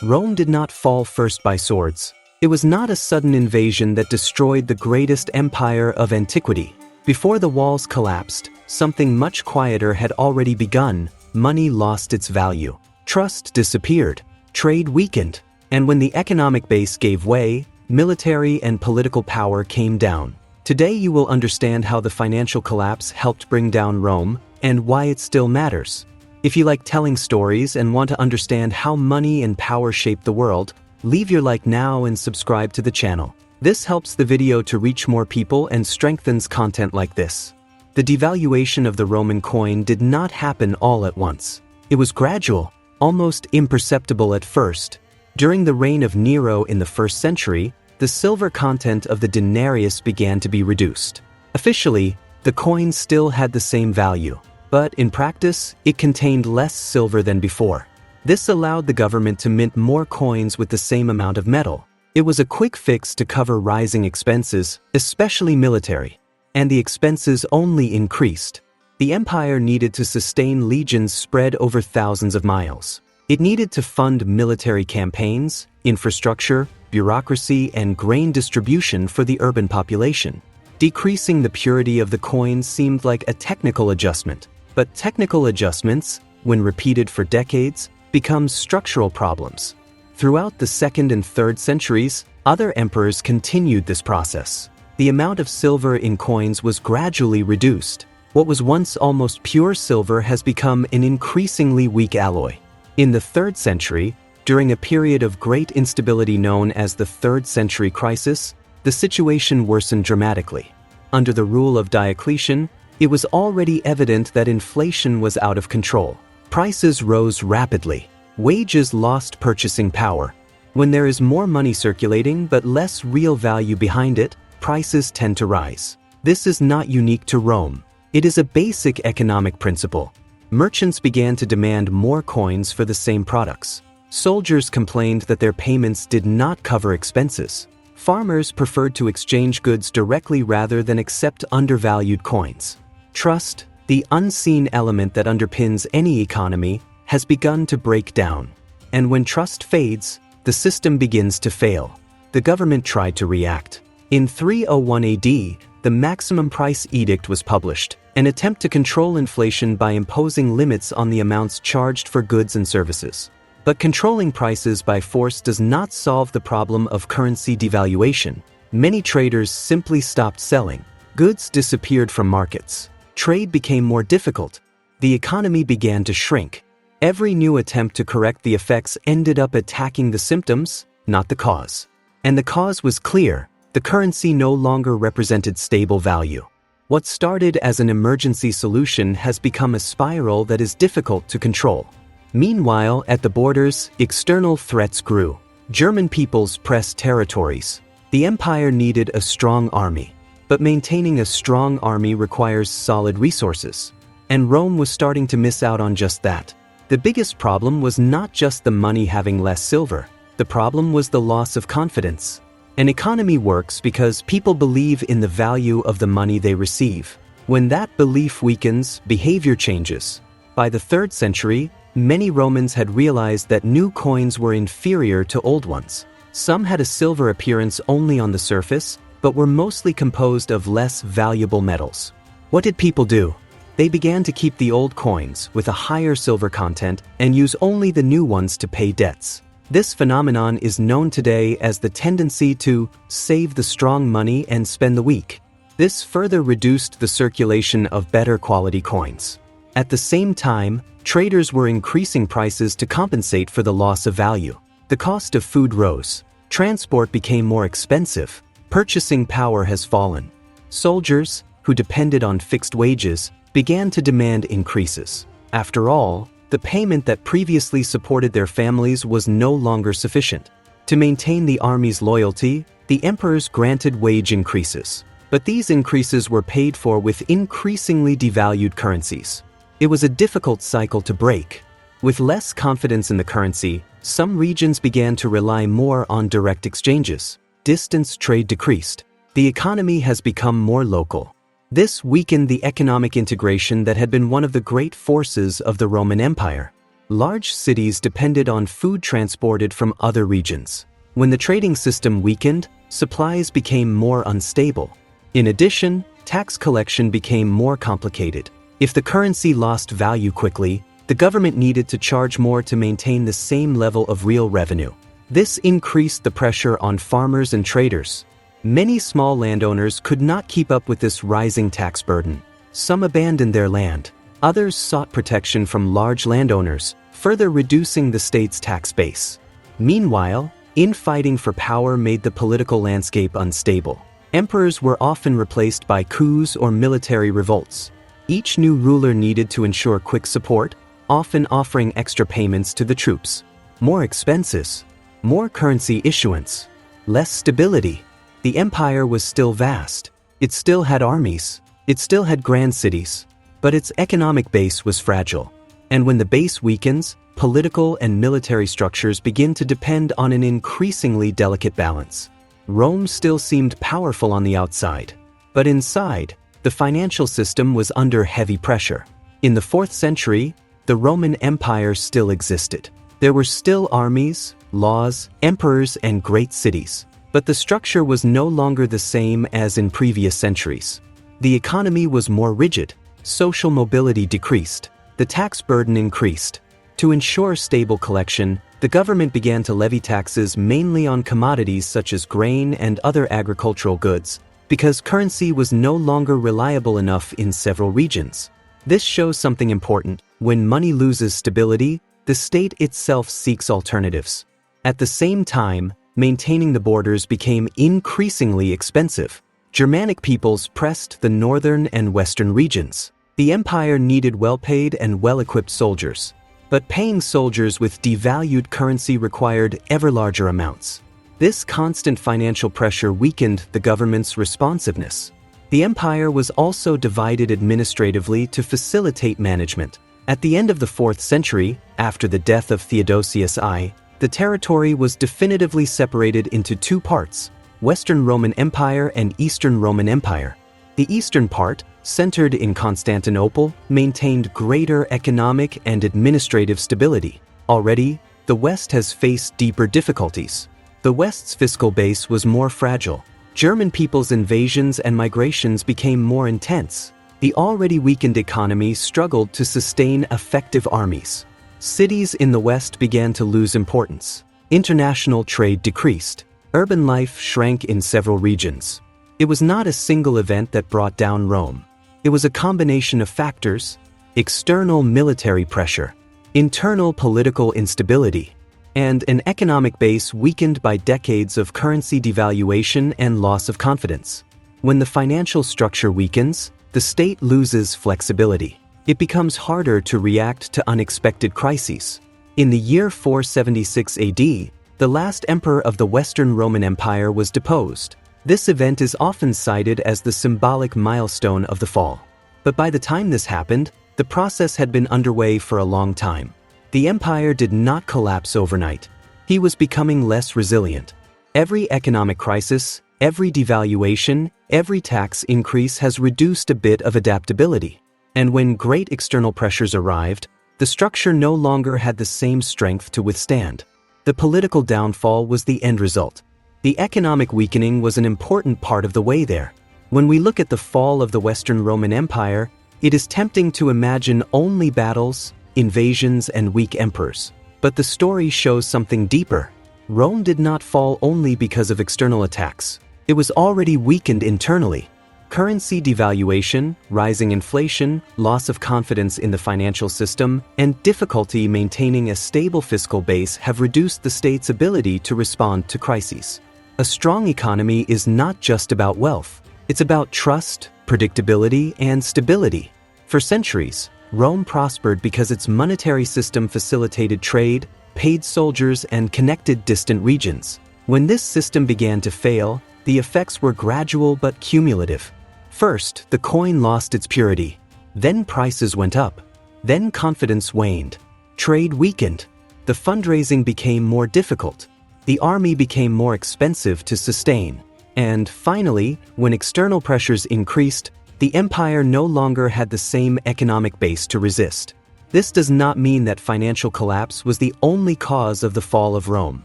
Rome did not fall first by swords. It was not a sudden invasion that destroyed the greatest empire of antiquity. Before the walls collapsed, something much quieter had already begun. Money lost its value. Trust disappeared. Trade weakened. And when the economic base gave way, military and political power came down. Today you will understand how the financial collapse helped bring down Rome and why it still matters. If you like telling stories and want to understand how money and power shape the world, leave your like now and subscribe to the channel. This helps the video to reach more people and strengthens content like this. The devaluation of the Roman coin did not happen all at once. It was gradual, almost imperceptible at first. During the reign of Nero in the 1st century, the silver content of the denarius began to be reduced. Officially, the coin still had the same value, but in practice, it contained less silver than before. This allowed the government to mint more coins with the same amount of metal. It was a quick fix to cover rising expenses, especially military, and the expenses only increased. The empire needed to sustain legions spread over thousands of miles. It needed to fund military campaigns, infrastructure, bureaucracy, and grain distribution for the urban population. Decreasing the purity of the coins seemed like a technical adjustment, but technical adjustments, when repeated for decades, become structural problems. Throughout the 2nd and 3rd centuries, other emperors continued this process. The amount of silver in coins was gradually reduced. What was once almost pure silver has become an increasingly weak alloy. In the 3rd century, during a period of great instability known as the 3rd century crisis, the situation worsened dramatically. Under the rule of Diocletian, it was already evident that inflation was out of control. Prices rose rapidly. Wages lost purchasing power. When there is more money circulating but less real value behind it, prices tend to rise. This is not unique to Rome. It is a basic economic principle. Merchants began to demand more coins for the same products. Soldiers complained that their payments did not cover expenses. Farmers preferred to exchange goods directly rather than accept undervalued coins. Trust, the unseen element that underpins any economy, has begun to break down. And when trust fades, the system begins to fail. The government tried to react. In 301 AD, the Maximum Price Edict was published, an attempt to control inflation by imposing limits on the amounts charged for goods and services. But controlling prices by force does not solve the problem of currency devaluation. Many traders simply stopped selling. Goods disappeared from markets. Trade became more difficult. The economy began to shrink. Every new attempt to correct the effects ended up attacking the symptoms, not the cause. And the cause was clear. The currency no longer represented stable value. What started as an emergency solution has become a spiral that is difficult to control. Meanwhile, at the borders, external threats grew. German peoples pressed territories. The empire needed a strong army. But maintaining a strong army requires solid resources. And Rome was starting to miss out on just that. The biggest problem was not just the money having less silver. The problem was the loss of confidence. An economy works because people believe in the value of the money they receive. When that belief weakens, behavior changes. By the 3rd century, many Romans had realized that new coins were inferior to old ones. Some had a silver appearance only on the surface, but were mostly composed of less valuable metals. What did people do? They began to keep the old coins with a higher silver content and use only the new ones to pay debts. This phenomenon is known today as the tendency to save the strong money and spend the weak. This further reduced the circulation of better quality coins. At the same time, traders were increasing prices to compensate for the loss of value. The cost of food rose. Transport became more expensive. Purchasing power has fallen. Soldiers, who depended on fixed wages, began to demand increases. After all, the payment that previously supported their families was no longer sufficient. To maintain the army's loyalty, the emperors granted wage increases. But these increases were paid for with increasingly devalued currencies. It was a difficult cycle to break. With less confidence in the currency, some regions began to rely more on direct exchanges. Distance trade decreased. The economy has become more local. This weakened the economic integration that had been one of the great forces of the Roman Empire. Large cities depended on food transported from other regions. When the trading system weakened, supplies became more unstable. In addition, tax collection became more complicated. If the currency lost value quickly, the government needed to charge more to maintain the same level of real revenue. This increased the pressure on farmers and traders. Many small landowners could not keep up with this rising tax burden. Some abandoned their land. Others sought protection from large landowners, further reducing the state's tax base. Meanwhile, infighting for power made the political landscape unstable. Emperors were often replaced by coups or military revolts. Each new ruler needed to ensure quick support, often offering extra payments to the troops. More expenses, more currency issuance, less stability. The empire was still vast. It still had armies. It still had grand cities. But its economic base was fragile. And when the base weakens, political and military structures begin to depend on an increasingly delicate balance. Rome still seemed powerful on the outside. But inside, the financial system was under heavy pressure. In the 4th century, the Roman Empire still existed. There were still armies, laws, emperors, and great cities. But the structure was no longer the same as in previous centuries. The economy was more rigid. Social mobility decreased. The tax burden increased. To ensure stable collection, the government began to levy taxes mainly on commodities such as grain and other agricultural goods, because currency was no longer reliable enough in several regions. This shows something important. When money loses stability, the state itself seeks alternatives. At the same time, maintaining the borders became increasingly expensive. Germanic peoples pressed the northern and western regions. The empire needed well-paid and well-equipped soldiers. But paying soldiers with devalued currency required ever larger amounts. This constant financial pressure weakened the government's responsiveness. The empire was also divided administratively to facilitate management. At the end of the 4th century, after the death of Theodosius I, the territory was definitively separated into two parts: Western Roman Empire and Eastern Roman Empire. The eastern part, centered in Constantinople, maintained greater economic and administrative stability. Already, the West has faced deeper difficulties. The West's fiscal base was more fragile. German people's invasions and migrations became more intense. The already weakened economy struggled to sustain effective armies. Cities in the West began to lose importance. International trade decreased. Urban life shrank in several regions. It was not a single event that brought down Rome. It was a combination of factors: external military pressure, internal political instability, and an economic base weakened by decades of currency devaluation and loss of confidence. When the financial structure weakens, the state loses flexibility. It becomes harder to react to unexpected crises. In the year 476 AD, the last emperor of the Western Roman Empire was deposed. This event is often cited as the symbolic milestone of the fall. But by the time this happened, the process had been underway for a long time. The empire did not collapse overnight. He was becoming less resilient. Every economic crisis, every devaluation, every tax increase has reduced a bit of adaptability. And when great external pressures arrived, the structure no longer had the same strength to withstand. The political downfall was the end result. The economic weakening was an important part of the way there. When we look at the fall of the Western Roman Empire, it is tempting to imagine only battles, invasions, and weak emperors. But the story shows something deeper. Rome did not fall only because of external attacks. It was already weakened internally. Currency devaluation, rising inflation, loss of confidence in the financial system, and difficulty maintaining a stable fiscal base have reduced the state's ability to respond to crises. A strong economy is not just about wealth. It's about trust, predictability, and stability. For centuries, Rome prospered because its monetary system facilitated trade, paid soldiers, and connected distant regions. When this system began to fail, the effects were gradual but cumulative. First, the coin lost its purity. Then prices went up. Then confidence waned. Trade weakened. The fundraising became more difficult. The army became more expensive to sustain. And finally, when external pressures increased, the empire no longer had the same economic base to resist. This does not mean that financial collapse was the only cause of the fall of Rome.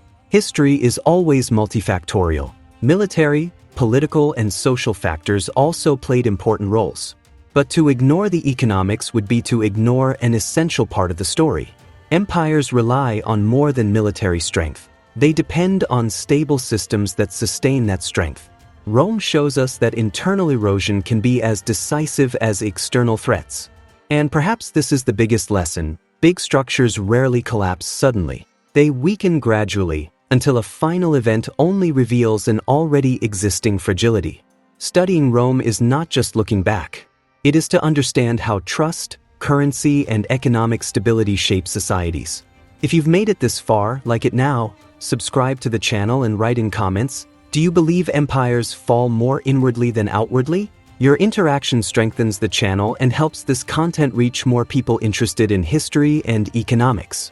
History is always multifactorial. Military, political, and social factors also played important roles. But to ignore the economics would be to ignore an essential part of the story. Empires rely on more than military strength. They depend on stable systems that sustain that strength. Rome shows us that internal erosion can be as decisive as external threats. And perhaps this is the biggest lesson: big structures rarely collapse suddenly. They weaken gradually until a final event only reveals an already existing fragility. Studying Rome is not just looking back. It is to understand how trust, currency, and economic stability shape societies. If you've made it this far, like it now, subscribe to the channel and write in comments. Do you believe empires fall more inwardly than outwardly? Your interaction strengthens the channel and helps this content reach more people interested in history and economics.